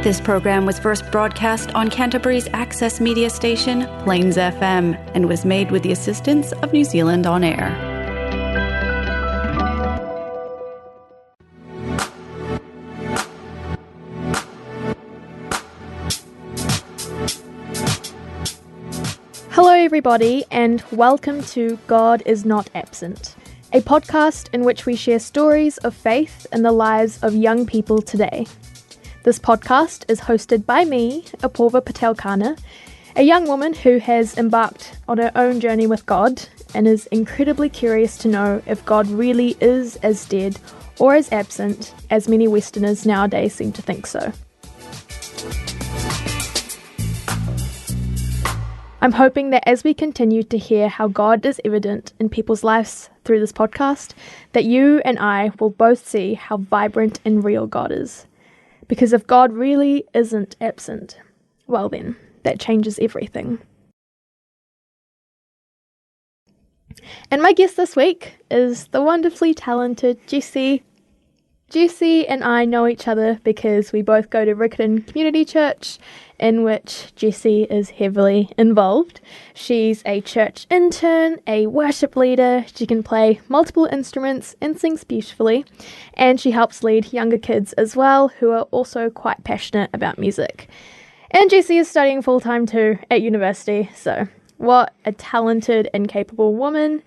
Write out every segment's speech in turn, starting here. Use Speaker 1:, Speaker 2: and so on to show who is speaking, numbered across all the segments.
Speaker 1: This program was first broadcast on Canterbury's access media station, Plains FM, and was made with the assistance of New Zealand On Air.
Speaker 2: Hello everybody, and welcome to God is Not Absent, a podcast in which we share stories of faith in the lives of young people today. This podcast is hosted by me, Apurva Patelkana, a young woman who has embarked on her own journey with God and is incredibly curious to know if God really is as dead or as absent as many Westerners nowadays seem to think so. I'm hoping that as we continue to hear how God is evident in people's lives through this podcast, that you and I will both see how vibrant and real God is. Because if God really isn't absent, well then, that changes everything. And my guest this week is the wonderfully talented Jessie. Jessie and I know each other because we both go to Riccarton Community Church, in which Jessie is heavily involved. She's a church intern, a worship leader, she can play multiple instruments and sings beautifully, and she helps lead younger kids as well, who are also quite passionate about music. And Jessie is studying full-time too at university, so what a talented and capable woman.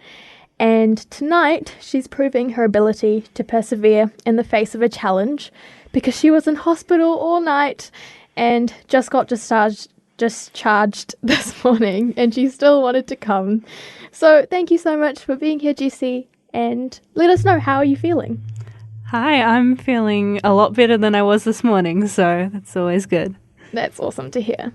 Speaker 2: And tonight, she's proving her ability to persevere in the face of a challenge because she was in hospital all night and just got discharged this morning, and she still wanted to come. So thank you so much for being here, Jessie, and let us know, how are you feeling?
Speaker 3: Hi, I'm feeling a lot better than I was this morning, so that's always good.
Speaker 2: That's awesome to hear.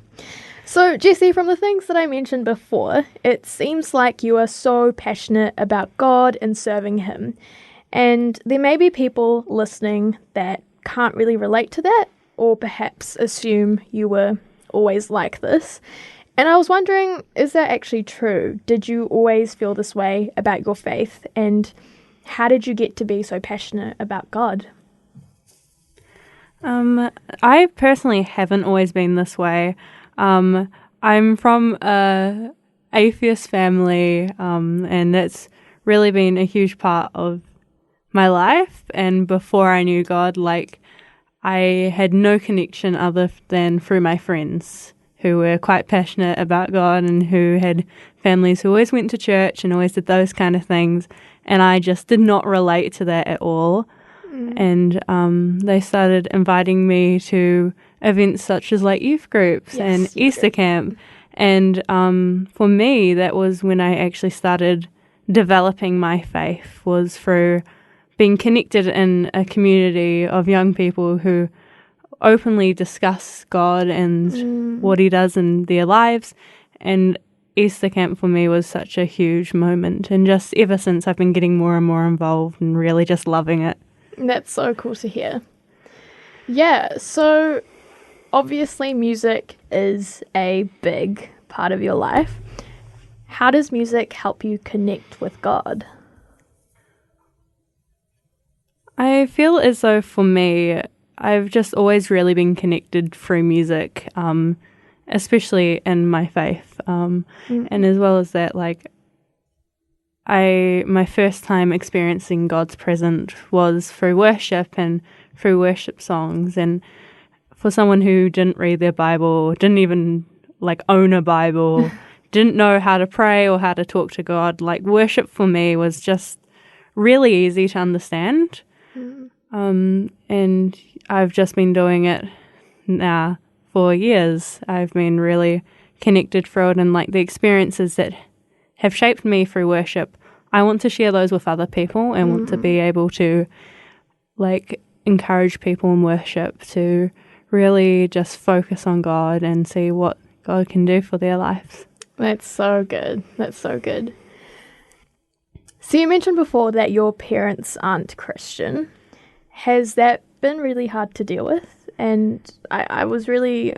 Speaker 2: So, Jessie, from the things that I mentioned before, it seems like you are so passionate about God and serving Him. And there may be people listening that can't really relate to that, or perhaps assume you were always like this. And I was wondering, is that actually true? Did you always feel this way about your faith? And how did you get to be so passionate about God?
Speaker 3: I personally haven't always been this way. I'm from a atheist family, and that's really been a huge part of my life. And before I knew God, I had no connection other than through my friends who were quite passionate about God and who had families who always went to church and always did those kind of things. And I just did not relate to that at all. And they started inviting me to events such as youth groups and Easter camp. And for me, that was when I actually started developing my faith, was through being connected in a community of young people who openly discuss God and what He does in their lives. And Easter camp for me was such a huge moment. And just ever since, I've been getting more and more involved and really just loving it.
Speaker 2: That's so cool to hear. Yeah, so obviously music is a big part of your life. How does music help you connect with God?
Speaker 3: I feel as though for me, I've just always really been connected through music, especially in my faith. And as well as that, my first time experiencing God's presence was through worship and through worship songs. And for someone who didn't read their Bible, didn't even own a Bible, didn't know how to pray or how to talk to God, worship for me was just really easy to understand. And I've just been doing it now for years. I've been really connected through it, and the experiences that have shaped me through worship, I want to share those with other people and want to be able to encourage people in worship to really just focus on God and see what God can do for their lives.
Speaker 2: That's so good. That's so good. So you mentioned before that your parents aren't Christian. Has that been really hard to deal with? And I was really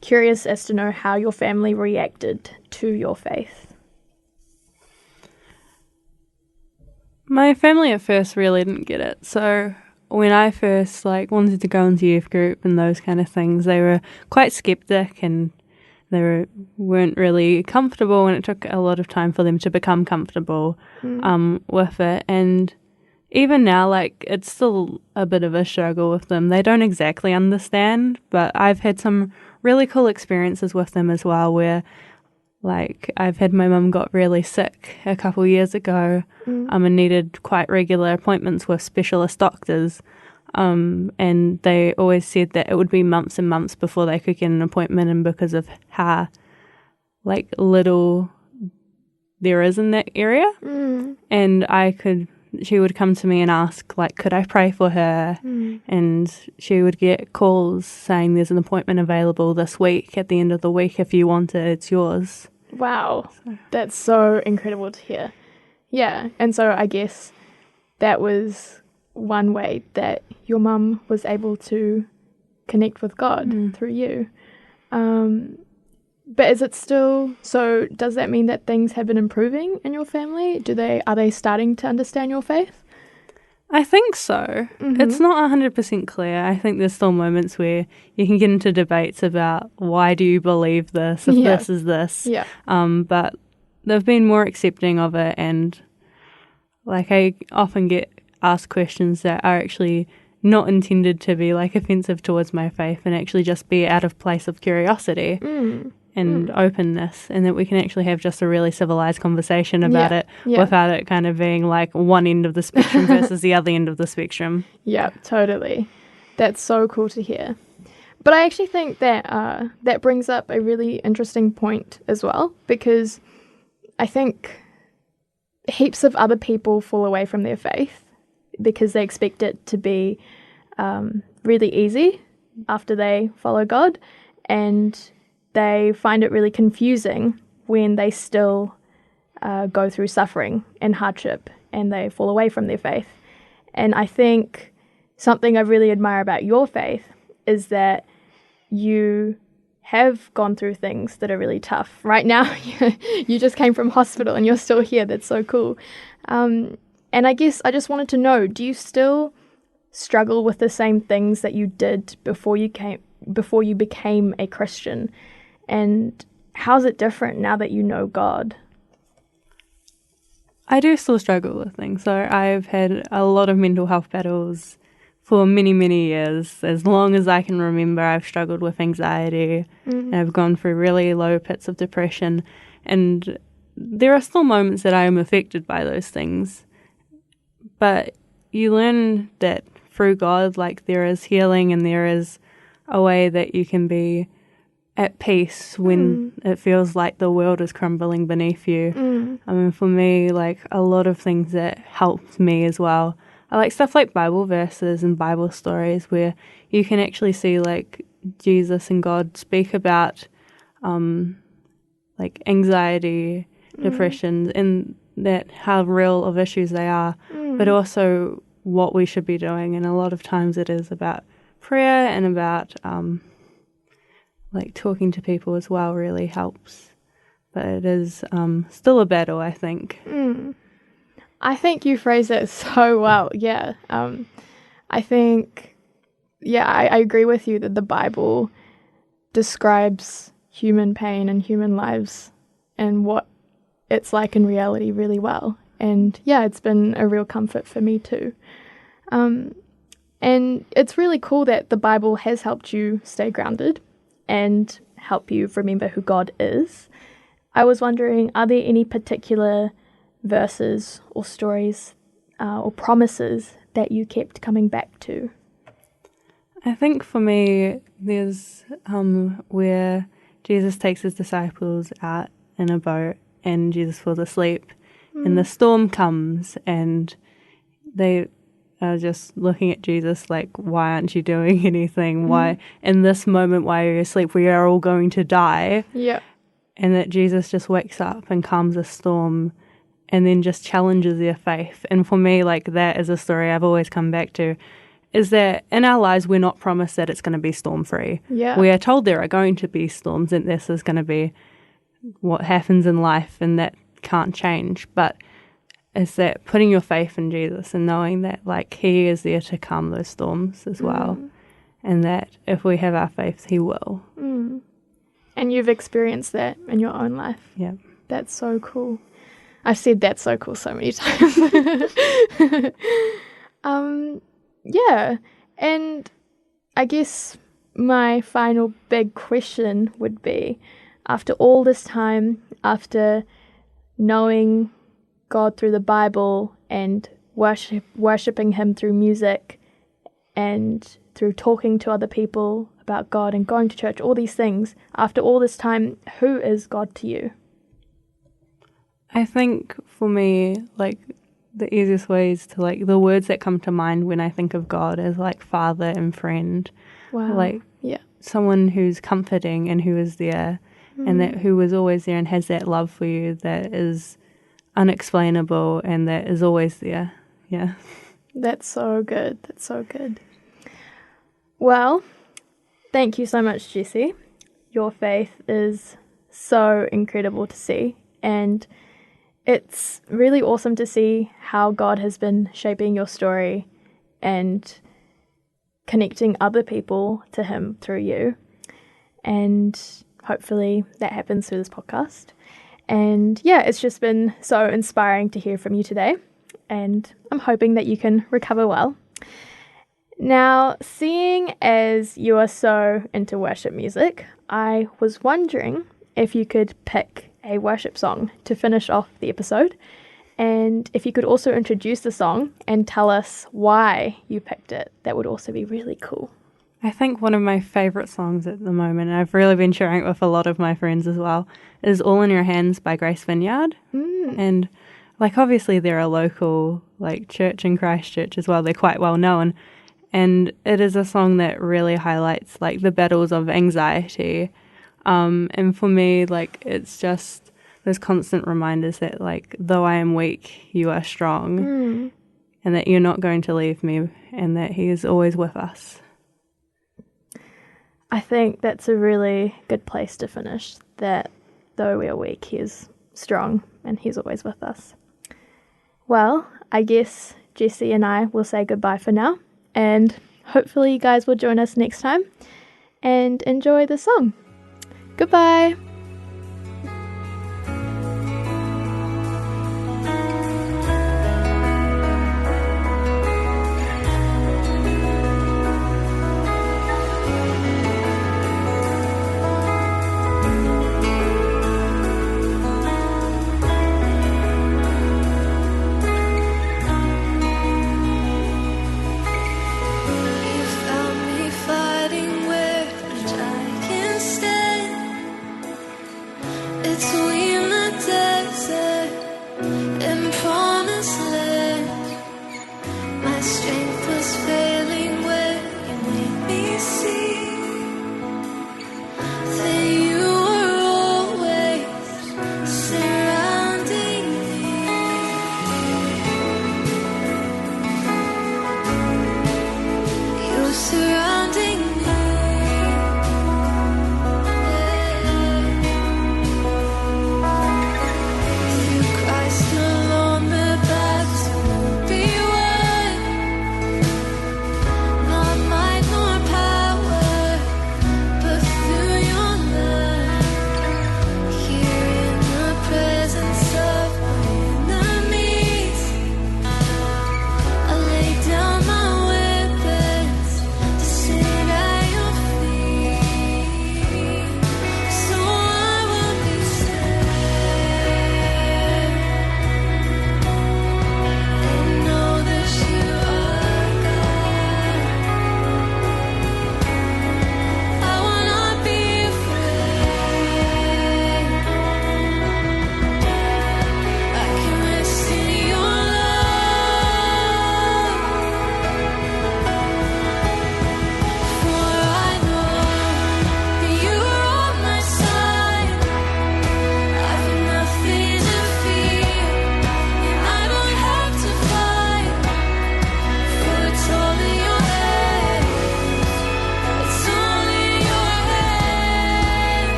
Speaker 2: curious as to know how your family reacted to your faith.
Speaker 3: My family at first really didn't get it. So when I first wanted to go into youth group and those kind of things, they were quite skeptic and weren't really comfortable, and it took a lot of time for them to become comfortable with it. And even now, it's still a bit of a struggle with them. They don't exactly understand, but I've had some really cool experiences with them as well, where I've had my mum got really sick a couple years ago and needed quite regular appointments with specialist doctors. And they always said that it would be months and months before they could get an appointment, and because of how little there is in that area. And she would come to me and ask, could I pray for her? And she would get calls saying there's an appointment available this week, at the end of the week, if you want it, it's yours.
Speaker 2: Wow, that's so incredible to hear. Yeah, and so I guess that was one way that your mum was able to connect with God through you. But is it still, so does that mean that things have been improving in your family? Are they starting to understand your faith?
Speaker 3: I think so. It's not 100% clear. I think there's still moments where you can get into debates about why do you believe this, if this is this. Yeah. But they've been more accepting of it, and I often get asked questions that are actually not intended to be offensive towards my faith, and actually just be out of place of curiosity and openness, and that we can actually have just a really civilized conversation about it without it kind of being one end of the spectrum versus the other end of the spectrum. Yeah,
Speaker 2: totally. That's so cool to hear. But I actually think that that brings up a really interesting point as well, because I think heaps of other people fall away from their faith because they expect it to be really easy after they follow God, and they find it really confusing when they still go through suffering and hardship and they fall away from their faith. And I think something I really admire about your faith is that you have gone through things that are really tough. Right now, you just came from hospital and you're still here. That's so cool. And I guess I just wanted to know, do you still struggle with the same things that you did before you became a Christian? And how's it different now that you know God?
Speaker 3: I do still struggle with things. So I've had a lot of mental health battles for many, many years. As long as I can remember, I've struggled with anxiety. And I've gone through really low pits of depression. And there are still moments that I am affected by those things. But you learn that through God, there is healing, and there is a way that you can be at peace when it feels like the world is crumbling beneath you. I mean, for me, a lot of things that helped me as well, I like stuff like Bible verses and Bible stories where you can actually see Jesus and God speak about anxiety, depression, and that how real of issues they are, but also what we should be doing. And a lot of times it is about prayer, and about talking to people as well really helps. But it is still a battle, I think.
Speaker 2: I think you phrased it so well. Yeah. I think, I agree with you that the Bible describes human pain and human lives and what it's like in reality really well. And it's been a real comfort for me too. And it's really cool that the Bible has helped you stay grounded and help you remember who God is. I was wondering, are there any particular verses or stories or promises that you kept coming back to?
Speaker 3: I think for me, there's where Jesus takes his disciples out in a boat and Jesus falls asleep and the storm comes and they are just looking at Jesus why aren't you doing anything? Why, in this moment, why are you asleep? We are all going to die. Yeah. And that Jesus just wakes up and calms the storm and then just challenges their faith. And for me, that is a story I've always come back to, is that in our lives, we're not promised that it's going to be storm-free. Yeah. We are told there are going to be storms and this is going to be what happens in life and that can't change. But is that putting your faith in Jesus and knowing that like he is there to calm those storms as well, and that if we have our faith, he will.
Speaker 2: And you've experienced that in your own life.
Speaker 3: Yeah.
Speaker 2: That's so cool. I've said that's so cool so many times. Yeah. And I guess my final big question would be, after all this time, after knowing God through the Bible and worshipping him through music and through talking to other people about God and going to church, all these things, after all this time, who is God to you?
Speaker 3: I think for me, like, the easiest ways to, like, the words that come to mind when I think of God is, like, father and friend.
Speaker 2: Wow.
Speaker 3: Like,
Speaker 2: yeah.
Speaker 3: Someone who's comforting and who is there, and that who is always there and has that love for you that is unexplainable and that is always there. Yeah.
Speaker 2: That's so good. That's so good. Well, thank you so much, Jessie. Your faith is so incredible to see, and it's really awesome to see how God has been shaping your story and connecting other people to him through you. And hopefully that happens through this podcast. And yeah, it's just been so inspiring to hear from you today. And I'm hoping that you can recover well. Now, seeing as you are so into worship music, I was wondering if you could pick a worship song to finish off the episode. And if you could also introduce the song and tell us why you picked it, that would also be really cool.
Speaker 3: I think one of my favourite songs at the moment, and I've really been sharing it with a lot of my friends as well, is All in Your Hands by Grace Vineyard. And like obviously they're a local like church in Christchurch as well. They're quite well known. And it is a song that really highlights like the battles of anxiety. And for me, like it's just those constant reminders that like though I am weak, you are strong, and that you're not going to leave me, and that he is always with us.
Speaker 2: I think that's a really good place to finish, that though we are weak, he is strong and he's always with us. Well, I guess Jessie and I will say goodbye for now, and hopefully you guys will join us next time and enjoy the song. Goodbye!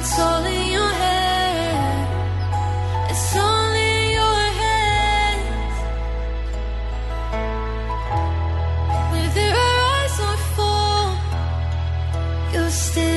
Speaker 4: It's all in your head. It's all in your hands. Whether I rise or fall, you're still